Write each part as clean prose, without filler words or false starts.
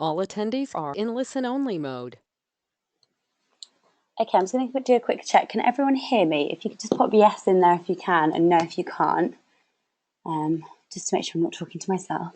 All attendees are in listen-only mode. Okay, I'm just going to do a quick check. Can everyone hear me? If you could just pop yes in there if you can, and no if you can't, just to make sure I'm not talking to myself.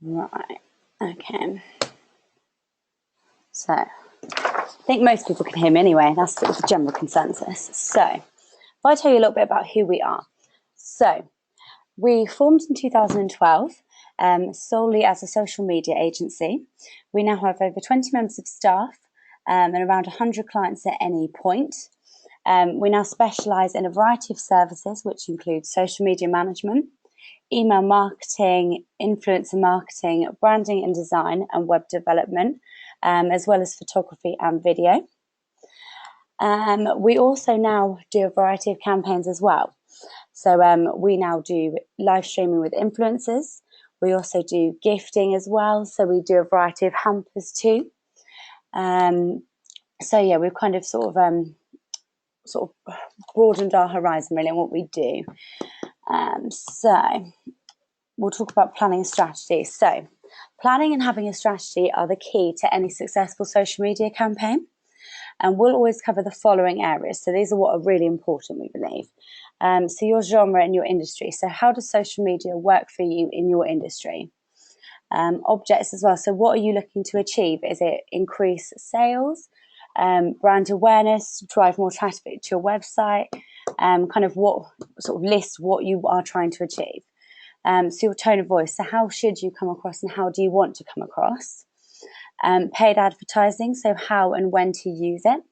Right, okay. So, I think most people can hear me anyway. That's sort of the general consensus. So, if I tell you a little bit about who we are. So, we formed in 2012 solely as a social media agency. We now have over 20 members of staff and around 100 clients at any point. We now specialise in a variety of services, which include social media management, email marketing, influencer marketing, branding and design, and web development, as well as photography and video. We also now do a variety of campaigns as well. So we now do live streaming with influencers. We also do gifting as well. So we do a variety of hampers too. So yeah, we've kind of sort of broadened our horizon really in what we do. So we'll talk about planning and strategy. So planning and having a strategy are the key to any successful social media campaign. And we'll always cover the following areas. So these are what are really important, we believe. So your genre and your industry. So how does social media work for you in your industry? Objects as well. So what are you looking to achieve? Is it increase sales, brand awareness, drive more traffic to your website? Kind of what sort of list what you are trying to achieve. So your tone of voice. So how should you come across and how do you want to come across? Paid advertising. So how and when to use it.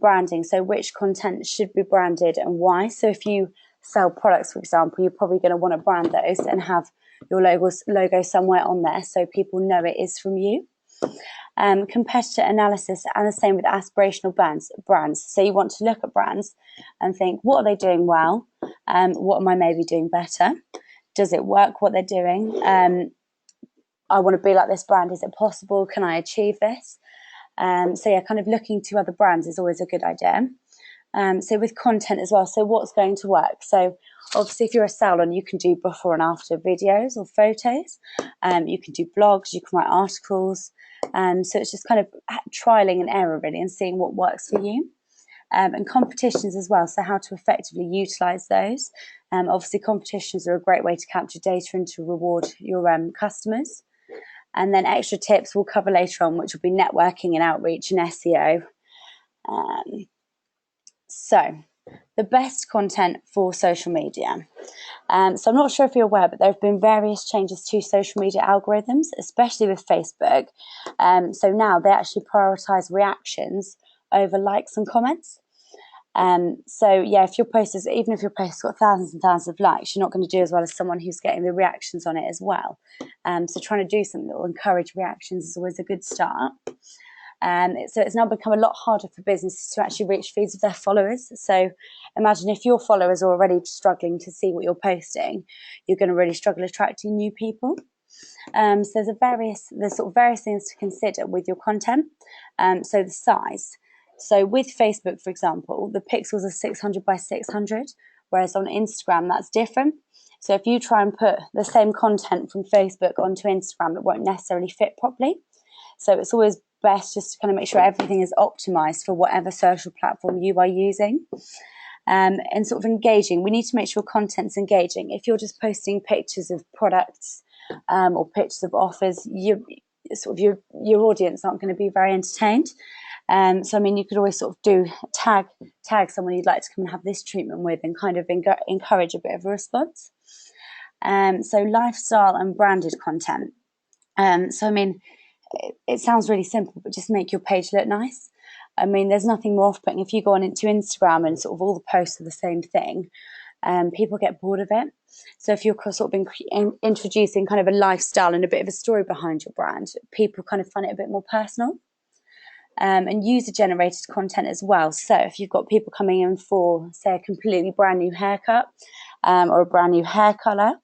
Branding, so which content should be branded and why. So if you sell products, for example, you're probably going to want to brand those and have your logo somewhere on there so people know it is from you. Competitor analysis, and the same with aspirational brands. So you want to look at brands and think, what are they doing well? What am I maybe doing better? Does it work what they're doing? I want to be like this brand. Is it possible? Can I achieve this? So yeah, kind of looking to other brands is always a good idea. So with content as well, so what's going to work? So obviously if you're a salon, you can do before and after videos or photos. You can do blogs, you can write articles. So it's just kind of trialing and error really and seeing what works for you. And competitions as well, so how to effectively utilise those. Obviously competitions are a great way to capture data and to reward your customers. And then extra tips we'll cover later on, which will be networking and outreach and SEO. So the best content for social media. So I'm not sure if you're aware, but there have been various changes to social media algorithms, especially with Facebook. So now they actually prioritise reactions over likes and comments. So yeah, if your post is, even if your post has got thousands and thousands of likes, you're not going to do as well as someone who's getting the reactions on it as well. So trying to do something that will encourage reactions is always a good start. So it's now become a lot harder for businesses to actually reach feeds of their followers. So imagine if your followers are already struggling to see what you're posting, you're going to really struggle attracting new people. So there's sort of various things to consider with your content. So the size. So with Facebook, for example, the pixels are 600 by 600, whereas on Instagram that's different. So if you try and put the same content from Facebook onto Instagram, it won't necessarily fit properly. So it's always best just to kind of make sure everything is optimized for whatever social platform you are using. And sort of engaging, we need to make sure content's engaging. If you're just posting pictures of products or pictures of offers, your audience aren't going to be very entertained. So I mean, you could always sort of do tag someone you'd like to come and have this treatment with, and kind of encourage a bit of a response. So lifestyle and branded content. So I mean, it sounds really simple, but just make your page look nice. I mean, there's nothing more off-putting if you go on into Instagram and sort of all the posts are the same thing. People get bored of it. So if you're sort of introducing kind of a lifestyle and a bit of a story behind your brand, people kind of find it a bit more personal. And user-generated content as well. So if you've got people coming in for, say, a completely brand new haircut or a brand new hair color,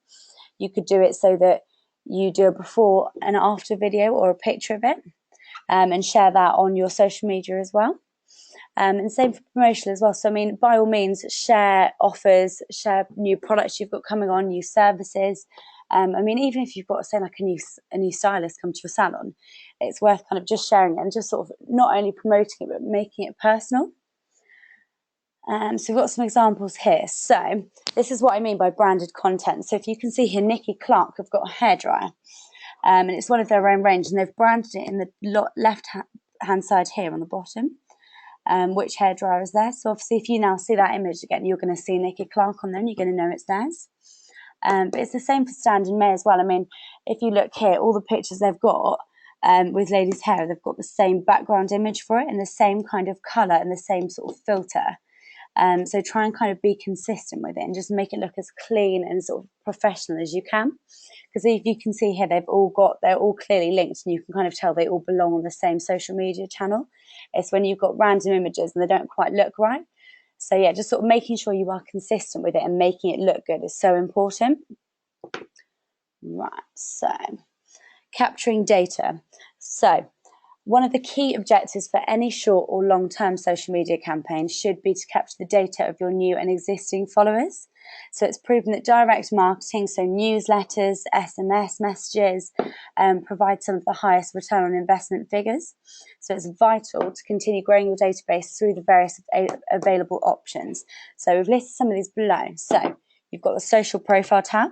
you could do it so that you do a before and after video or a picture of it, and share that on your social media as well. And same for promotion as well. So I mean, by all means, share offers, share new products you've got coming on, new services. I mean, even if you've got, say, like a new stylist come to your salon, it's worth kind of just sharing it and just sort of not only promoting it but making it personal. So we've got some examples here. So this is what I mean by branded content. So if you can see here, Nikki Clark have got a hairdryer, and it's one of their own range, and they've branded it in the left hand side here on the bottom, which hairdryer is there. So obviously if you now see that image again, you're going to see Nikki Clark on there and you're going to know it's theirs. But it's the same for Stand May as well. I mean, if you look here, all the pictures they've got with ladies' hair, they've got the same background image for it and the same kind of colour and the same sort of filter. So try and kind of be consistent with it and just make it look as clean and sort of professional as you can. Because if you can see here, they're all clearly linked and you can kind of tell they all belong on the same social media channel. It's when you've got random images and they don't quite look right. So yeah, just sort of making sure you are consistent with it and making it look good is so important. Right, so capturing data. So one of the key objectives for any short or long-term social media campaign should be to capture the data of your new and existing followers. So it's proven that direct marketing, so newsletters, SMS messages, provide some of the highest return on investment figures. So it's vital to continue growing your database through the various available options. So we've listed some of these below. So you've got the social profile tab.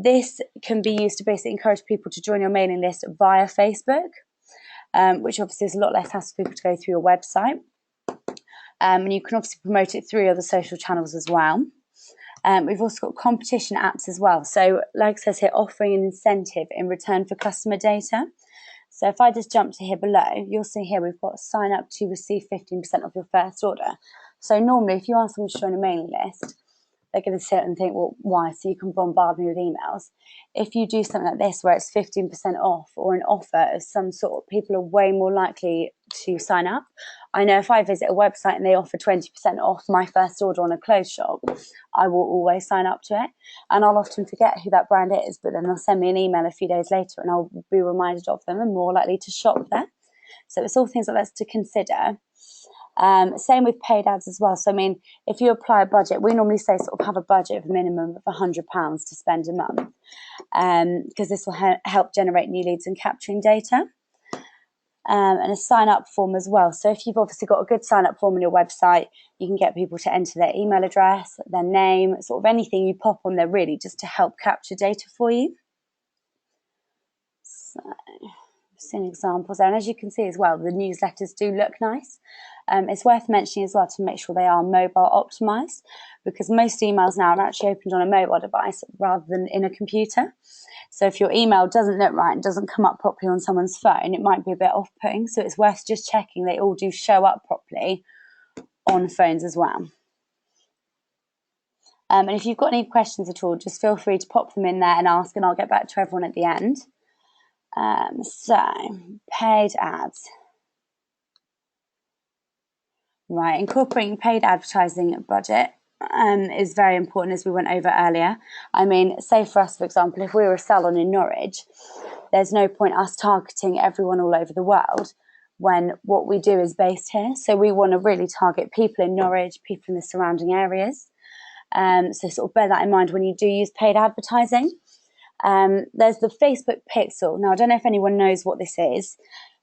This can be used to basically encourage people to join your mailing list via Facebook. Which obviously is a lot less hassle for people to go through your website. And you can obviously promote it through other social channels as well. We've also got competition apps as well. So like it says here, offering an incentive in return for customer data. So if I just jump to here below, you'll see here we've got sign up to receive 15% of your first order. So normally if you ask someone to join a mailing list, they're going to sit and think, well, why? So you can bombard me with emails. If you do something like this where it's 15% off or an offer of some sort, people are way more likely to sign up. I know if I visit a website and they offer 20% off my first order on a clothes shop, I will always sign up to it. And I'll often forget who that brand is, but then they'll send me an email a few days later and I'll be reminded of them and more likely to shop there. So it's all things like that to consider. Same with paid ads as well. So I mean, if you apply a budget, we normally say sort of have a budget of a minimum of £100 to spend a month, because this will help generate new leads and capturing data. And a sign up form as well. So if you've obviously got a good sign up form on your website, you can get people to enter their email address, their name, sort of anything you pop on there really just to help capture data for you. So seen examples there, and as you can see as well, the newsletters do look nice. It's worth mentioning as well to make sure they are mobile optimized, because most emails now are actually opened on a mobile device rather than in a computer. So if your email doesn't look right and doesn't come up properly on someone's phone, it might be a bit off-putting. So it's worth just checking they all do show up properly on phones as well. And if you've got any questions at all, just feel free to pop them in there and ask, and I'll get back to everyone at the end. So, paid ads. Right, incorporating paid advertising budget is very important, as we went over earlier. I mean, say for us, for example, if we were a salon in Norwich, there's no point us targeting everyone all over the world when what we do is based here. So we want to really target people in Norwich, people in the surrounding areas. So sort of bear that in mind when you do use paid advertising. There's the Facebook Pixel. Now, I don't know if anyone knows what this is,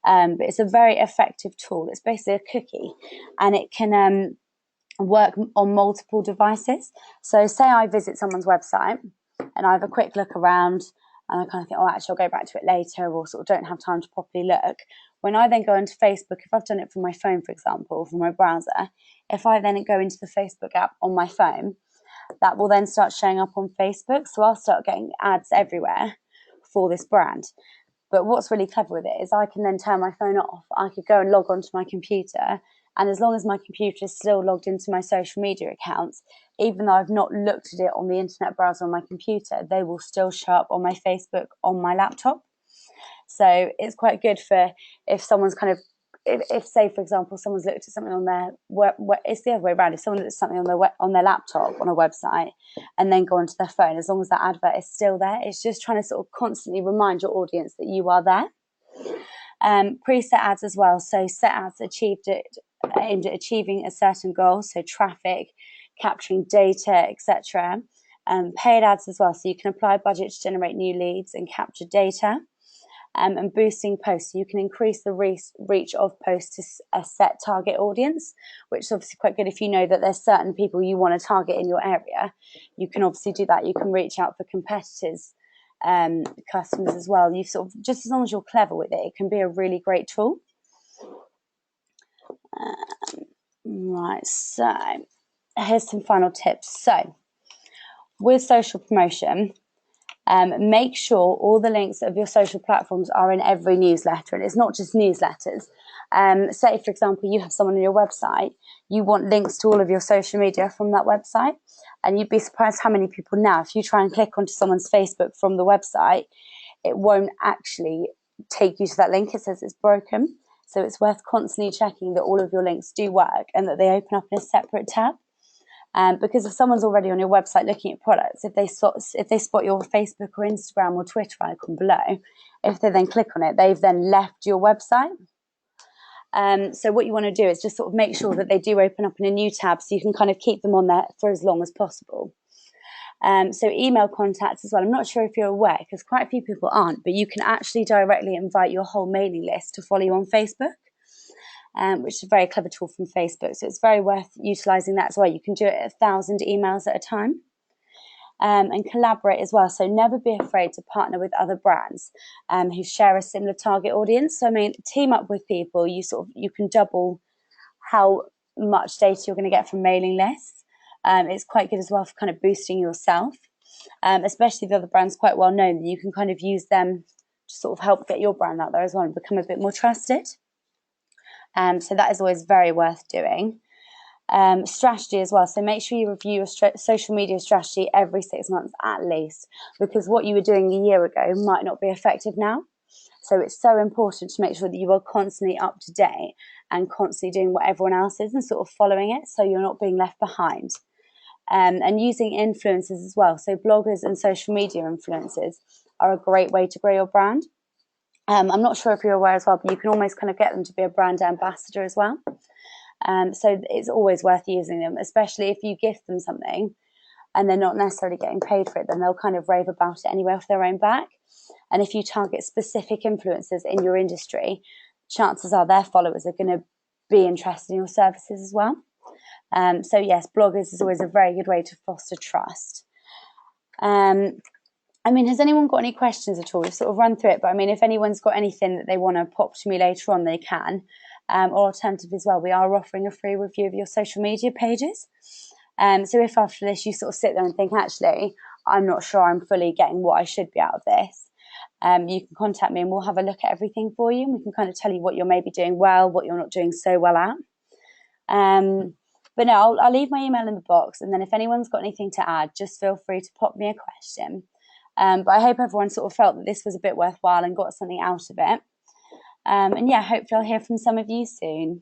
but it's a very effective tool. It's basically a cookie, and it can work on multiple devices. So say I visit someone's website and I have a quick look around and I kind of think, oh, actually, I'll go back to it later, or sort of don't have time to properly look. When I then go into Facebook, if I've done it from my phone, for example, from my browser, if I then go into the Facebook app on my phone, that will then start showing up on Facebook. So I'll start getting ads everywhere for this brand. But what's really clever with it is I can then turn my phone off. I could go and log onto my computer, and as long as my computer is still logged into my social media accounts, even though I've not looked at it on the internet browser on my computer, they will still show up on my Facebook on my laptop. So it's quite good for if someone's kind of, if say, for example, someone's looked at something on their, it's the other way around. If someone looks at something on their laptop, on a website, and then go onto their phone, as long as that advert is still there, it's just trying to sort of constantly remind your audience that you are there. Preset ads as well. So set ads aimed at achieving a certain goal, so traffic, capturing data, etc. Paid ads as well, so you can apply budget to generate new leads and capture data. And boosting posts, so you can increase the reach of posts to a set target audience, which is obviously quite good if you know that there's certain people you want to target in your area. You can obviously do that. You can reach out for competitors, customers as well. You sort of, just as long as you're clever with it, it can be a really great tool. Right, so here's some final tips. So with social promotion, make sure all the links of your social platforms are in every newsletter, and it's not just newsletters. Say, for example, you have someone on your website, you want links to all of your social media from that website, and you'd be surprised how many people now, if you try and click onto someone's Facebook from the website, it won't actually take you to that link. It says it's broken. So it's worth constantly checking that all of your links do work and that they open up in a separate tab. Because if someone's already on your website looking at products, if they spot your Facebook or Instagram or Twitter icon below, if they then click on it, they've then left your website. So what you want to do is just sort of make sure that they do open up in a new tab, so you can kind of keep them on there for as long as possible. So email contacts as well. I'm not sure if you're aware, because quite a few people aren't, but you can actually directly invite your whole mailing list to follow you on Facebook. Which is a very clever tool from Facebook. So it's very worth utilising that as well. You can do it 1,000 emails at a time. And collaborate as well. So never be afraid to partner with other brands who share a similar target audience. So I mean, team up with people. You can double how much data you're going to get from mailing lists. It's quite good as well for kind of boosting yourself, especially if the other brand's quite well known. You can kind of use them to sort of help get your brand out there as well and become a bit more trusted. So that is always very worth doing. Strategy as well. So make sure you review your social media strategy every 6 months at least, because what you were doing a year ago might not be effective now. So it's so important to make sure that you are constantly up to date and constantly doing what everyone else is and sort of following it, so you're not being left behind. And using influencers as well. So bloggers and social media influencers are a great way to grow your brand. I'm not sure if you're aware as well, but you can almost kind of get them to be a brand ambassador as well. So it's always worth using them, especially if you gift them something and they're not necessarily getting paid for it, then they'll kind of rave about it anyway off their own back. And if you target specific influencers in your industry, chances are their followers are going to be interested in your services as well. So yes, bloggers is always a very good way to foster trust. I mean, has anyone got any questions at all? We've sort of run through it, but I mean, if anyone's got anything that they want to pop to me later on, they can. Or alternatively as well, we are offering a free review of your social media pages. So if after this you sort of sit there and think, actually, I'm not sure I'm fully getting what I should be out of this, you can contact me and we'll have a look at everything for you. And we can kind of tell you what you're maybe doing well, what you're not doing so well at. But no, I'll leave my email in the box, and then if anyone's got anything to add, just feel free to pop me a question. But I hope everyone sort of felt that this was a bit worthwhile and got something out of it. And yeah, hopefully I'll hear from some of you soon.